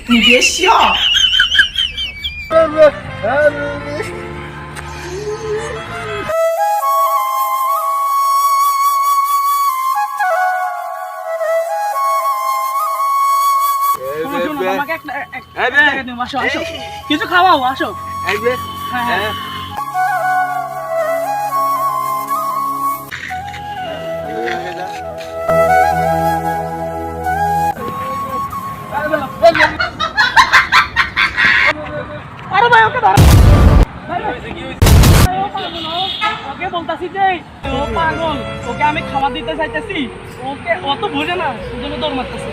你别笑。কিছু খাওয়াও আসো হ্যাঁ আরে ভাই ওকে ধর ওকে বলতাছি যে ও পাগল ওকে আমি খাবার দিতে চাইতেছি ওকে অত বোঝে না ওজন্য দৌড় মারতেছে